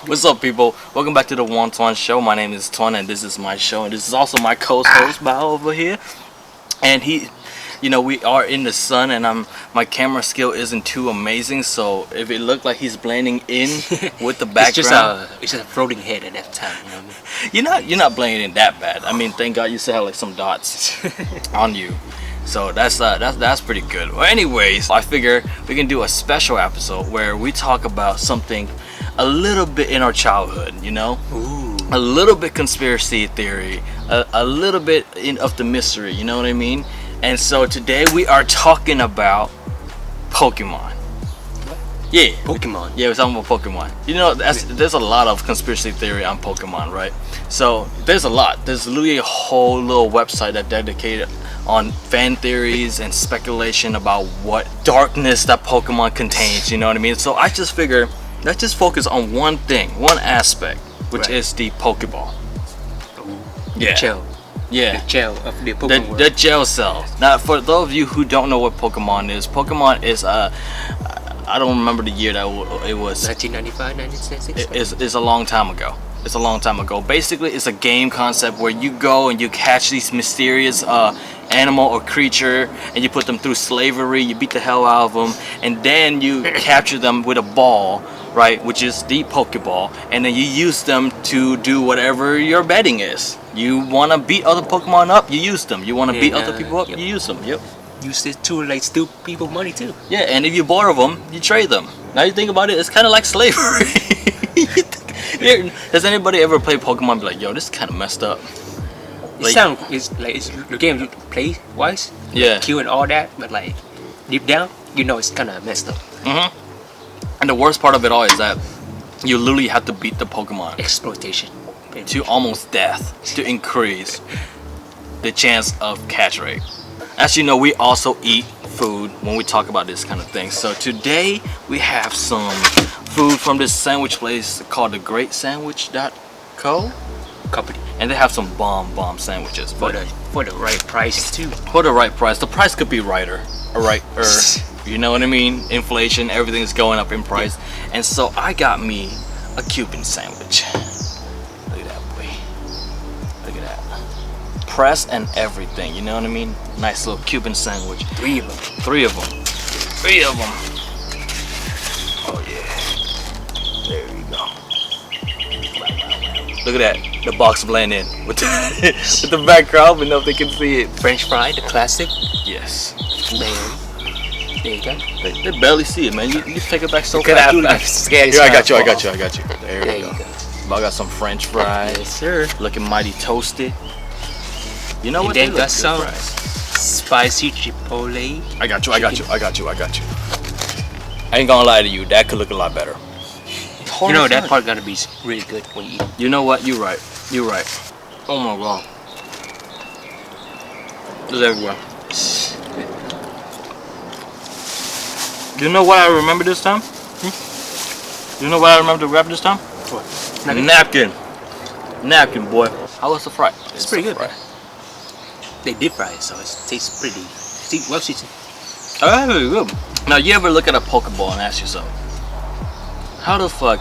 What's up, people? Welcome back to the WonTuanShow. My name is Tuan, and this is my show, and this is also my co-host Bao over here. And we are in the sun, and my camera skill isn't too amazing, so if it looked like he's blending in with the background, it's just a floating head at that time. You know what I mean? you're not blending in that bad. I mean, thank God you still have like some dots on you. So that's pretty good. Well, anyways, I figure we can do a special episode where we talk about something a little bit in our childhood, Ooh. a little bit conspiracy theory, a little bit of the mystery, you know what I mean? And so today we are talking about Pokemon. What? Yeah. Pokemon. Yeah, we're talking about Pokemon. There's a lot of conspiracy theory on Pokemon, right? So there's a lot. There's literally a whole little website that dedicated on fan theories and speculation about what darkness that Pokemon contains, you know what I mean? So I just figure, let's just focus on one thing, one aspect, which is the Pokeball. The gel. Yeah. The gel of the Pokemon world. The gel cells. Now, for those of you who don't know what Pokemon is I don't remember the year that it was. 1995, 1996? It's a long time ago. It's a long time ago. Basically, it's a game concept where you go and you catch these mysterious animal or creature, and you put them through slavery. You beat the hell out of them, and then you capture them with a ball, right, which is the Pokeball, and then you use them to do whatever your betting is. You want to beat other Pokemon up, you use them. You want to beat other people up, you use them. Yep. Use it to like steal people money too. Yeah, and if you're bored of them, you trade them. Now you think about it, it's kind of like slavery. Does anybody ever play Pokemon and be like, yo, this is kind of messed up? It's the game you play wise. Yeah. Kill and all that, but like deep down, it's kind of messed up. And the worst part of it all is that you literally have to beat the Pokemon Exploitation. to almost death to increase the chance of catch rate. As you know, we also eat food when we talk about this kind of thing. So today we have some food from this sandwich place called the GreatSandwich.co Company. and they have some bomb sandwiches. For the right price too. For the right price. The price could be righter. You know what I mean? Inflation, everything's going up in price. And so I got me a Cuban sandwich. Look at that, boy. Look at that. Press and everything, you know what I mean? Nice little Cuban sandwich. Three of them. Oh yeah. There you go. Look at that. The box blend in with the background, but know if they can see it. French fry, the classic. Yes. Man. There you go. They barely see it, man. You take it back so Because fast. I'm scared. Here, I got you. There There you you go. go. I got some French fries. Yes, sir. Looking mighty toasty. You know what? And then They look got good some fries. spicy chipotle. I got you. I ain't gonna lie to you. That could look a lot better. That part gonna be really good when you eat. You know what? You're right. Oh my god. It's everywhere. You know what I remember this time? You know what I remember to grab this time? What? Napkin, boy. How was the fry? It's pretty good. They deep fry it, so it tastes pretty well seasoned. Oh, very good. Now, you ever look at a Pokeball and ask yourself, how the fuck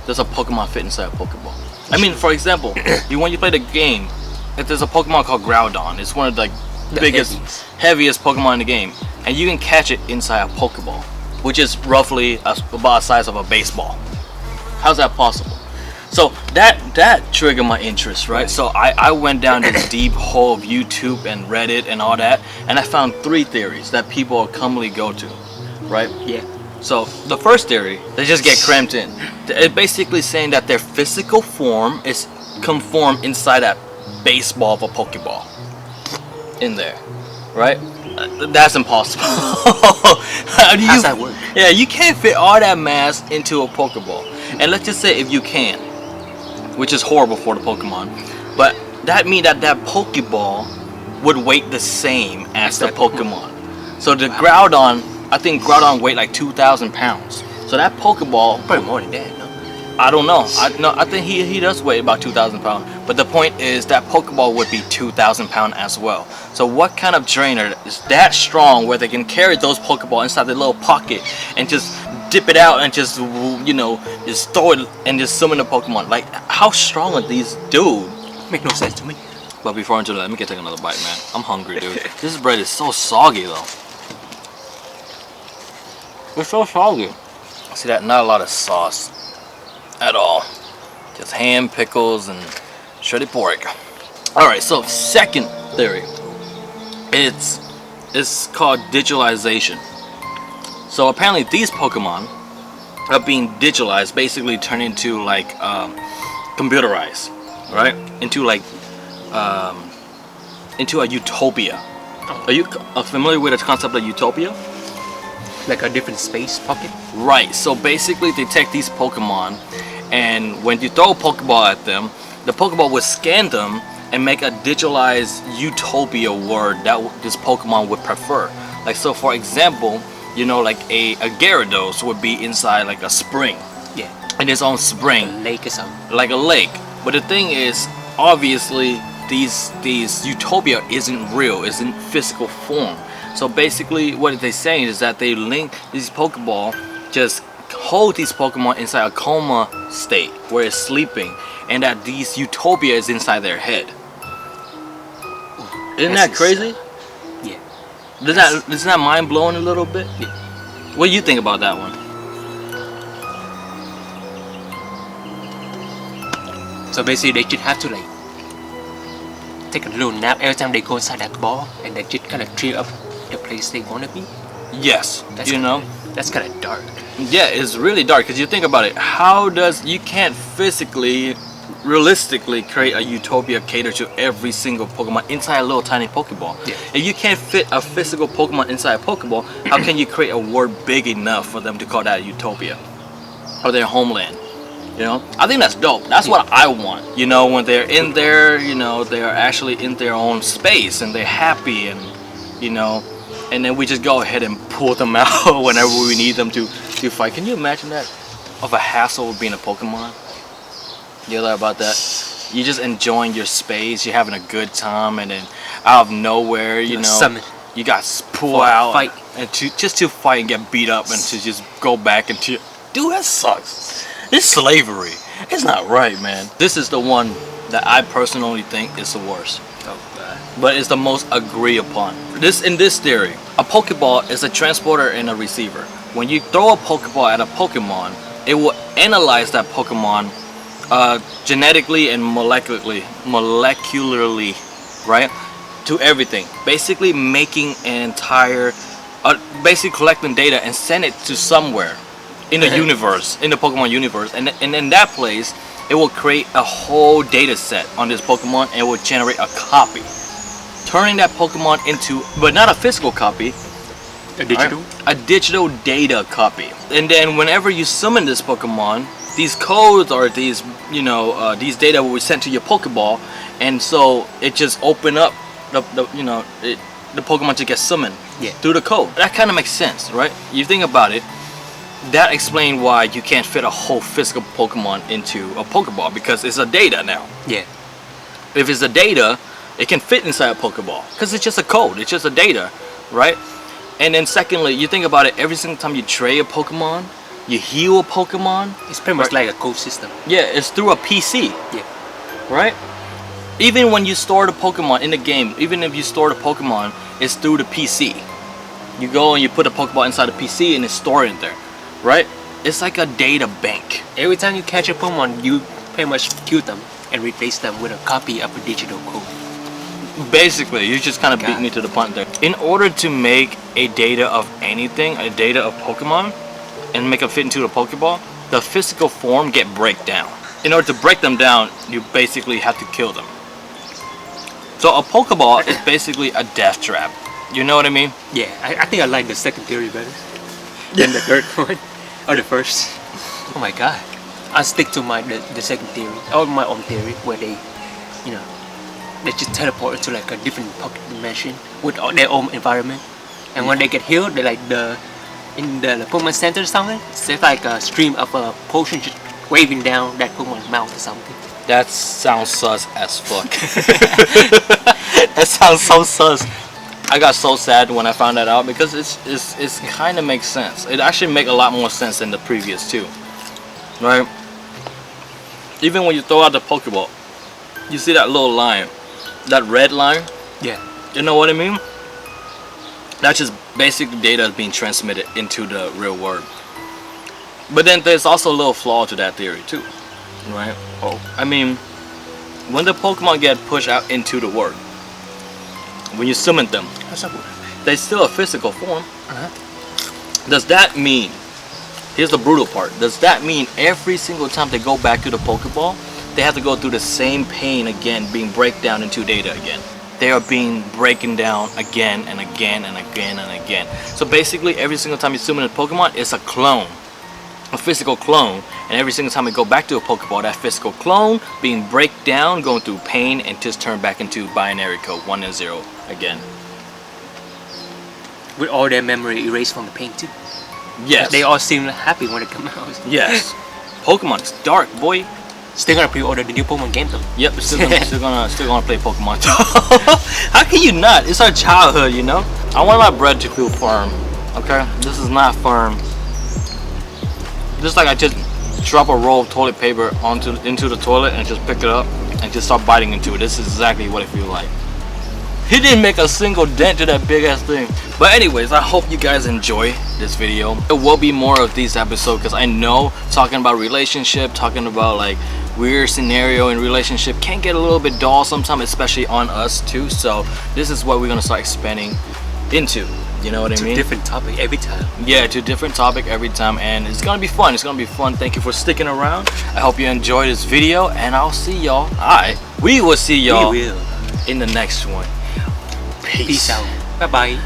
does a Pokemon fit inside a Pokeball? I mean, for example, when you play the game, if there's a Pokemon called Groudon, it's one of the biggest, heaviest Pokemon in the game, and you can catch it inside a Pokeball, which is roughly about the size of a baseball. How's that possible? So that triggered my interest, right? So I went down this deep hole of YouTube and Reddit and all that, and I found 3 theories that people commonly go to, right? Yeah. So the first theory, they just get cramped in. It's basically saying that their physical form is conformed inside that baseball of a Pokeball in there, right? That's impossible. How's that work? Yeah, you can't fit all that mass into a Pokeball. And let's just say if you can, which is horrible for the Pokemon, but that means that Pokeball would weight the same as the Pokemon. So the Groudon, I think Groudon weighed like 2,000 pounds. So that Pokeball, Probably more than that, no? I don't know. I think he does weigh about 2,000 pounds. But the point is that Pokeball would be 2,000 pounds as well. So what kind of trainer is that strong where they can carry those Pokeball inside their little pocket and just dip it out and just just throw it and just summon the Pokemon. Like, how strong are these, dude? Make no sense to me. But before I into that, let me take another bite, man. I'm hungry, dude. This bread is so soggy, though. It's so soggy. See that? Not a lot of sauce at all. Just ham, pickles, and shredded pork. All right. So second theory, it's called digitalization. So apparently these Pokemon are being digitalized, basically turned into like computerized, right? Into like into a utopia. Are you familiar with the concept of utopia? Like a different space pocket. Right. So basically, they take these Pokemon, and when you throw a Pokeball at them, the Pokeball would scan them and make a digitalized utopia world that this Pokemon would prefer. Like, so for example, like a Gyarados would be inside like a spring. Yeah. In its own spring. A lake or something. Like a lake. But the thing is, obviously, these utopia isn't real, isn't physical form. So basically, what they're saying is that they link these Pokeball, just hold these Pokemon inside a coma state where it's sleeping, and that these utopia is inside their head. Isn't that crazy? Yeah. Isn't that mind blowing a little bit? Yeah. What do you think about that one? So basically, they should have to like take a little nap every time they go inside that ball, and they just kind of clear up the place they want to be. Yes. That's kind of dark. Yeah, it's really dark because you think about it. You can't physically, realistically create a utopia cater to every single Pokemon inside a little tiny Pokeball. Yeah. If you can't fit a physical Pokemon inside a Pokeball, how can you create a world big enough for them to call that utopia or their homeland? I think that's dope. That's what I want. When they're in there, they're actually in their own space and they're happy, and and then we just go ahead and pull them out whenever we need them to fight. Can you imagine that? Of a hassle of being a Pokemon? You know about that? You're just enjoying your space, you're having a good time, and then out of nowhere, summon. You got pulled out fight. and to fight and get beat up and to just go back into. Dude, that sucks. It's slavery. It's not right, man. This is the one that I personally think is the worst. Oh, God. But it's the most agreed upon. In this theory, a Pokeball is a transporter and a receiver. When you throw a Pokeball at a Pokemon, it will analyze that Pokemon genetically and molecularly, right? To everything. Basically making an entire, basically collecting data and send it to somewhere in the universe, in the Pokemon universe. And in that place, it will create a whole data set on this Pokemon and it will generate a copy. Turning that Pokemon into, but not a physical copy, a digital? Right? A digital data copy. And then whenever you summon this Pokemon, these codes or these data will be sent to your Pokeball, and so it just open up the Pokemon to get summoned through the code. That kind of makes sense, right? You think about it, that explains why you can't fit a whole physical Pokemon into a Pokeball, because it's a data now. Yeah. If it's a data, it can fit inside a Pokeball because it's just a code, it's just a data, right? And then secondly, you think about it, every single time you trade a Pokemon, you heal a Pokemon, it's pretty much like a code system. Yeah, it's through a PC. Yeah. Right? Even when you store the Pokemon in the game, even if you store the Pokemon, it's through the PC. You go and you put a Pokeball inside the PC and it's stored in there. Right? It's like a data bank. Every time you catch a Pokemon, you pretty much kill them and replace them with a copy of a digital code. Basically, you just kind of beat me to the punch there. In order to make a data of anything, a data of Pokemon, and make it fit into the Pokeball, the physical form get break down. In order to break them down, you basically have to kill them. So a Pokeball is basically a death trap. You know what I mean? Yeah, I think I like the second theory better than the third one or the first. Oh my god! I'll stick to the second theory or my own theory where they just teleport into like a different pocket dimension with their own environment, and when they get healed, they in the Pokemon Center or something, it's like a stream of a potion just waving down that Pokemon's mouth or something. That sounds sus as fuck. That sounds so sus. I got so sad when I found that out because it's kind of makes sense. It actually make a lot more sense than the previous two, right? Even when you throw out the Pokeball, you see that little line, that red line. Yeah. You know what I mean? That's just basic data being transmitted into the real world. But then there's also a little flaw to that theory too, right? Oh, I mean, when the Pokemon get pushed out into the world, when you summon them, they're still a physical form. Does that mean, here's the brutal part, does that mean every single time they go back to the Pokeball, they have to go through the same pain again, being break down into data again? They are being breaking down again and again and again and again. So basically every single time you summon a Pokemon, it's a clone, a physical clone, and every single time we go back to a Pokeball, that physical clone being break down, going through pain, and just turn back into binary code 1 and 0 again. With all their memory erased from the pain too. Yes. They all seem happy when it comes out. Yes. Pokemon is dark, boy. Still gonna pre-order the new Pokemon game though. Yep, still gonna play Pokemon. How can you not? It's our childhood, you know. I want my bread to feel firm. Okay, this is not firm. Just like I just drop a roll of toilet paper into the toilet and just pick it up and just start biting into it. This is exactly what it feels like. He didn't make a single dent to that big ass thing. But anyways, I hope you guys enjoy this video. There will be more of these episodes because I know talking about relationship, talking about like weird scenario in relationship can get a little bit dull sometimes, especially on us too. So this is what we're gonna start expanding into. You know what I mean? To different topic every time. Yeah, to different topic every time, and it's gonna be fun. It's gonna be fun. Thank you for sticking around. I hope you enjoyed this video, and I'll see y'all. We will see y'all in the next one. Peace Peace out. Bye bye.